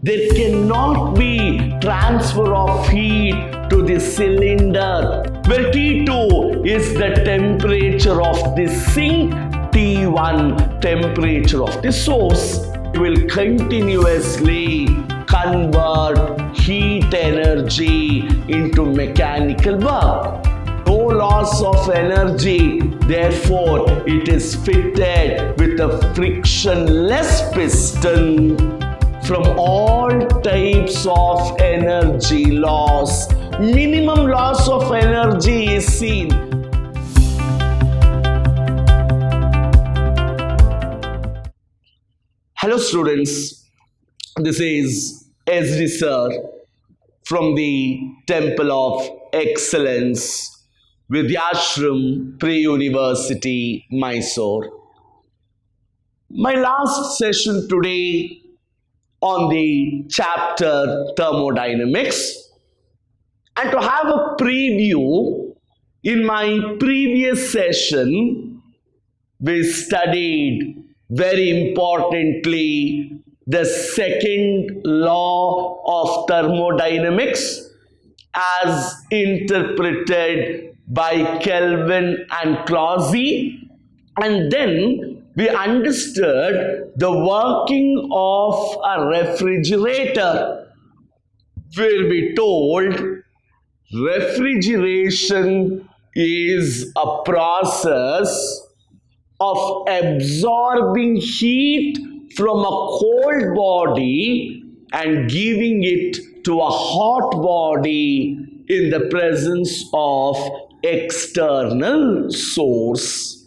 There cannot be transfer of heat to the cylinder, where T2 is the temperature of the sink, T1 temperature of the source. It will continuously convert heat energy into mechanical work. No loss of energy, therefore it is fitted with a frictionless piston. From all types of energy loss, minimum loss of energy is seen. Hello students, this is SD Sir from the Temple of Excellence, Vidyashram Pre-University, Mysore. My last session today on the chapter thermodynamics, and to have a preview, in my previous session we studied very importantly the second law of thermodynamics as interpreted by Kelvin and Clausius, and then we understood the working of a refrigerator, where we told refrigeration is a process of absorbing heat from a cold body and giving it to a hot body in the presence of external source.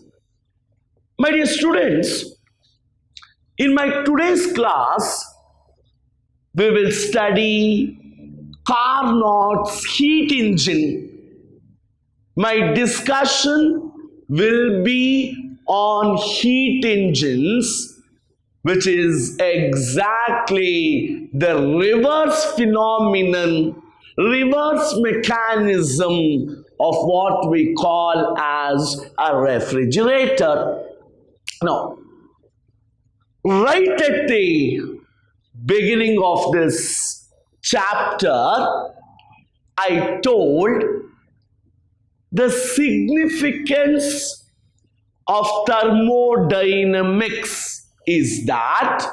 My dear students, in my today's class, we will study Carnot's heat engine. My discussion will be on heat engines, which is exactly the reverse phenomenon, reverse mechanism of what we call as a refrigerator. Now, right at the beginning of this chapter, I told the significance of thermodynamics is that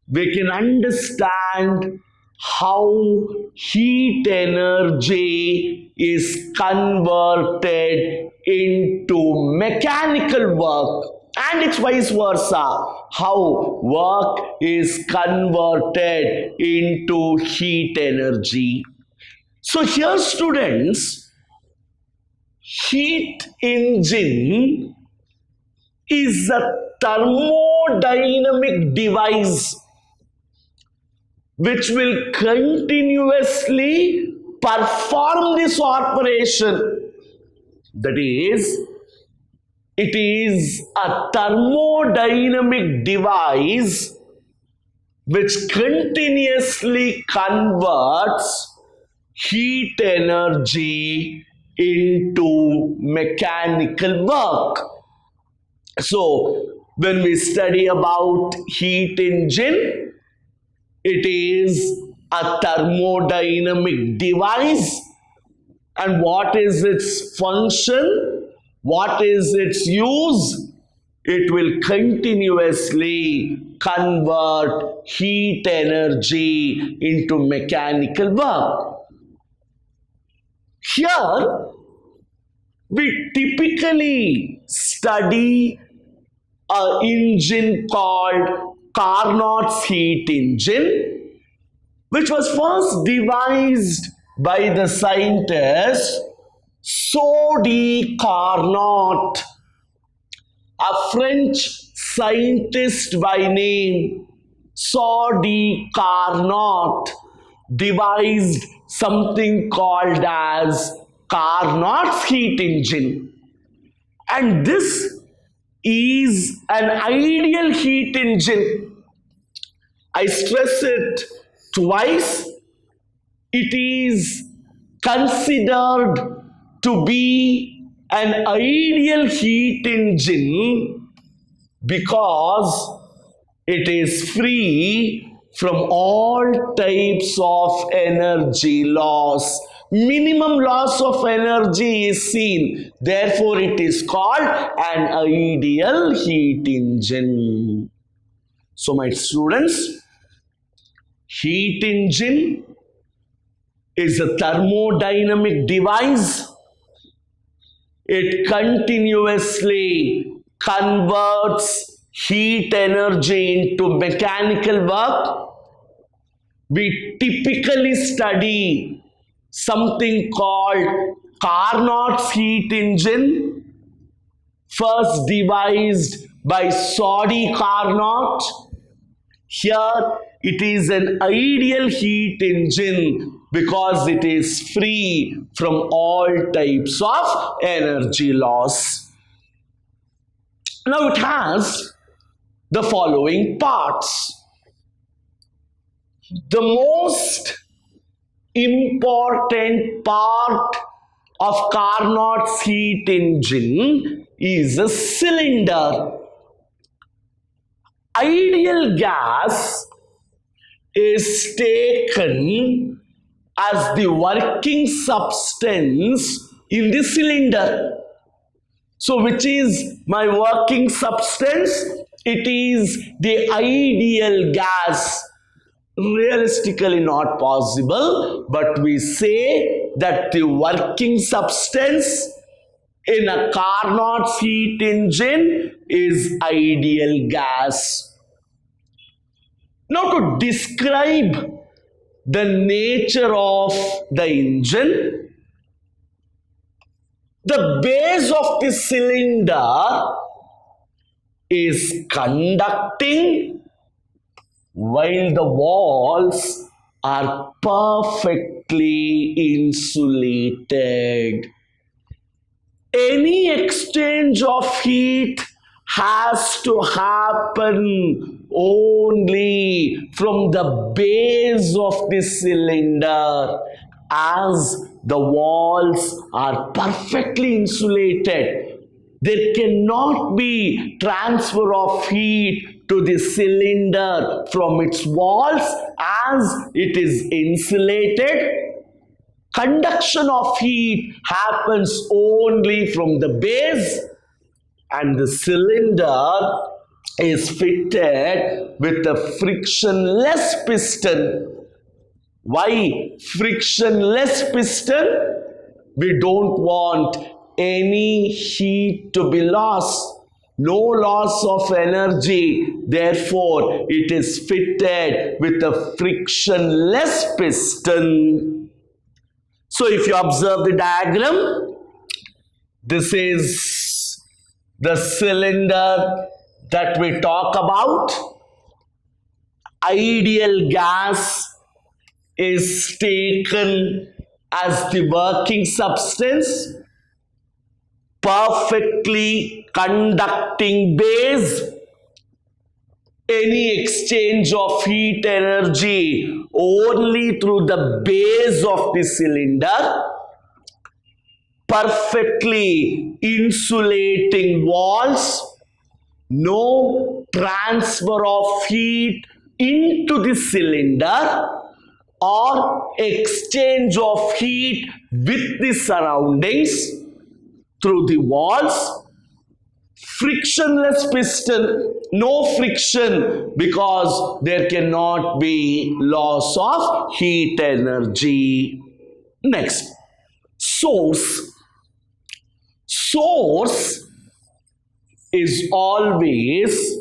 we can understand how heat energy is converted into mechanical work, and it's vice versa, how work is converted into heat energy. So here, students, heat engine is a thermodynamic device which will continuously perform this operation. That is, it is a thermodynamic device which continuously converts heat energy into mechanical work. So, when we study about heat engine, it is a thermodynamic device. And what is its function? What is its use? It will continuously convert heat energy into mechanical work. Here, we typically study an engine called Carnot's heat engine, which was first devised by the scientist Soddy Carnot, a French scientist by name Soddy Carnot devised something called as Carnot's heat engine. And this is an ideal heat engine. I stress it twice. It is considered to be an ideal heat engine because it is free from all types of energy loss. Minimum loss of energy is seen. Therefore, it is called an ideal heat engine. So, my students, heat engine is a thermodynamic device. It continuously converts heat energy into mechanical work. We typically study something called Carnot's heat engine, first devised by Sadi Carnot. Here it is an ideal heat engine because it is free from all types of energy loss. Now it has the following parts. The most important part of Carnot's heat engine is a cylinder. Ideal gas is taken as the working substance in the cylinder. So, which is my working substance? It is the ideal gas. Realistically not possible, but we say that the working substance in a Carnot's heat engine is ideal gas. Now, to describe the nature of the engine, the base of the cylinder is conducting while the walls are perfectly insulated. Any exchange of heat has to happen only from the base of the cylinder, as the walls are perfectly insulated. There cannot be transfer of heat to the cylinder from its walls as it is insulated. Conduction of heat happens only from the base, and the cylinder is fitted with a frictionless piston. Why frictionless piston? We don't want any heat to be lost. No loss of energy. Therefore, it is fitted with a frictionless piston. So, if you observe the diagram, this is the cylinder that we talk about. Ideal gas is taken as the working substance. Perfectly conducting base. Any exchange of heat energy only through the base of the cylinder. Perfectly insulating walls. No transfer of heat into the cylinder or exchange of heat with the surroundings through the walls. Frictionless piston, no friction because there cannot be loss of heat energy. Next, source. Source is always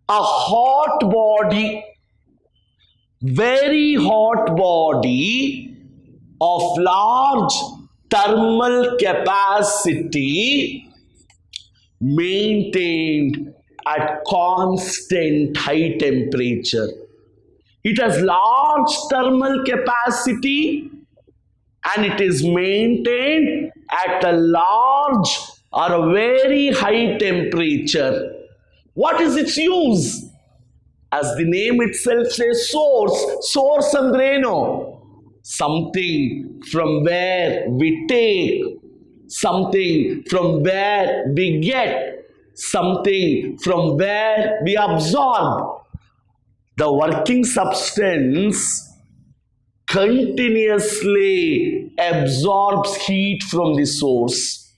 a hot body, very hot body of large thermal capacity maintained at constant high temperature. It has large thermal capacity and it is maintained at a large or a very high temperature. What is its use? As the name itself says, source andreno. Something from where we take, something from where we get, something from where we absorb. the working substance continuously absorbs heat from the source.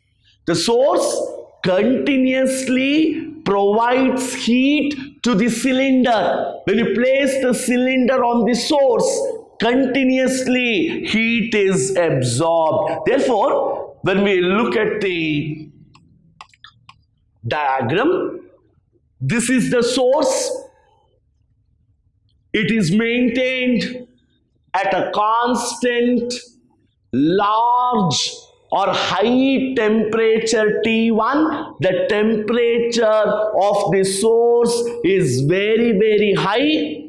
The source continuously provides heat to the cylinder. When you place the cylinder on the source, continuously heat is absorbed. Therefore, when we look at the diagram, this is the source. It is maintained at a constant, large or high temperature T1. The temperature of the source is very, very high.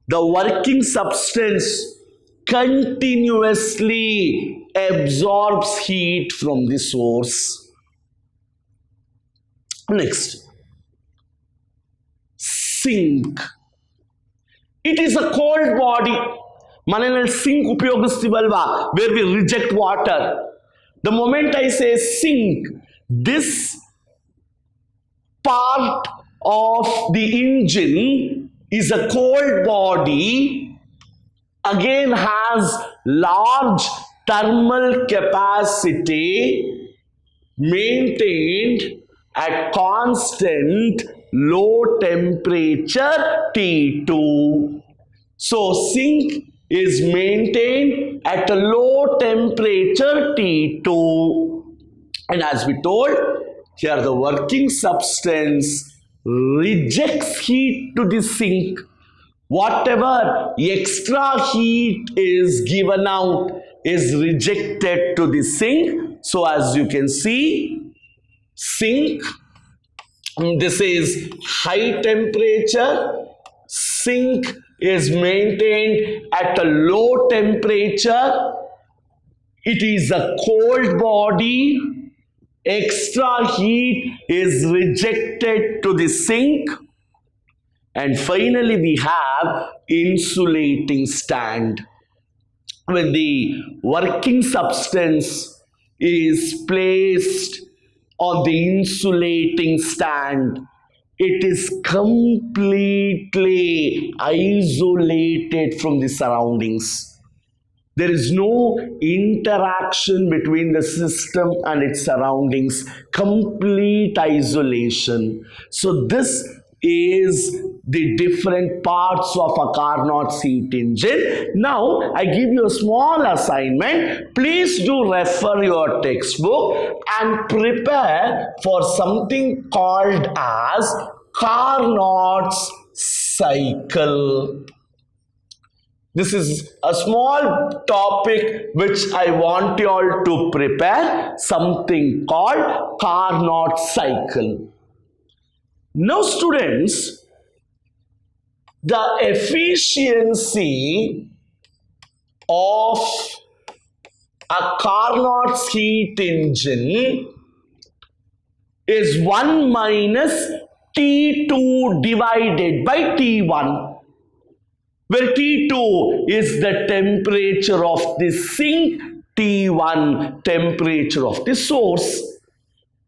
The working substance continuously absorbs heat from the source. Next, sink. It is a cold body. ಮನೆಯಲ್ಲಿ sink ಉಪಯೋಗಿಸ್ತೀವಲ್ವಾ, where we reject water. The moment I say sink, this part of the engine is a cold body, again has large thermal capacity, maintained at constant low temperature T2. So sink is maintained at a low temperature T2. And as we told, here the working substance rejects heat to the sink. Whatever extra heat is given out is rejected to the sink. So as you can see, sink, this is high temperature. Sink is maintained at a low temperature. It is a cold body. Extra heat is rejected to the sink. And finally, we have insulating stand. When the working substance is placed on the insulating stand, it is completely isolated from the surroundings. There is no interaction between the system and its surroundings. Complete isolation. So this is the different parts of a Carnot's heat engine. Now, I give you a small assignment. Please do refer your textbook and prepare for something called as Carnot's cycle. This is a small topic which I want you all to prepare, something called Carnot's cycle. Now students, the efficiency of a Carnot's heat engine is 1 minus T2 divided by T1, where T2 is the temperature of the sink, T1 temperature of the source.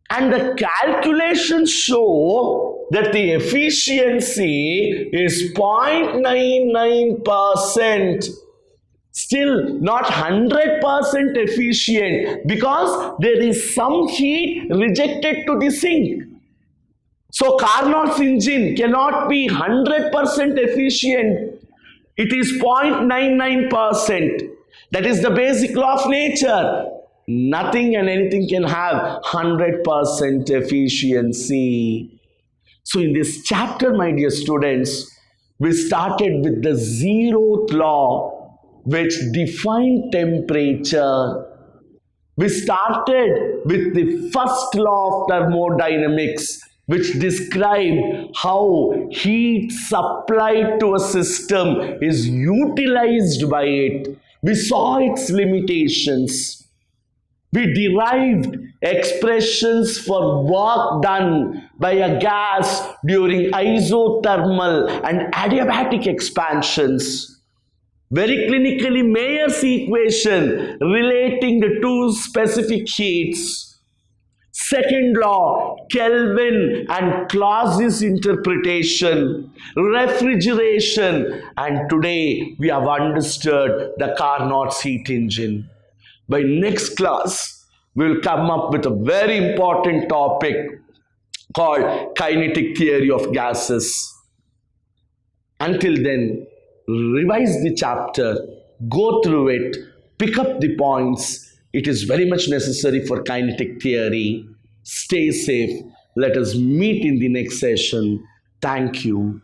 And the calculations show that the efficiency is 0.99%. Still not 100% efficient because there is some heat rejected to the sink. So Carnot's engine cannot be 100% efficient. It is 0.99%. That is the basic law of nature. Nothing and anything can have 100% efficiency. So in this chapter, my dear students, we started with the zeroth law, which defined temperature. We started with the first law of thermodynamics, which described how heat supplied to a system is utilized by it. We saw its limitations. We derived expressions for work done by a gas during isothermal and adiabatic expansions. Very clinically, Mayer's equation relating the two specific heats. Second law, Kelvin and Clausius interpretation, refrigeration, and today we have understood the Carnot's heat engine. By next class, we will come up with a very important topic called kinetic theory of gases. Until then, revise the chapter, go through it, pick up the points. It is very much necessary for kinetic theory. Stay safe. Let us meet in the next session. Thank you.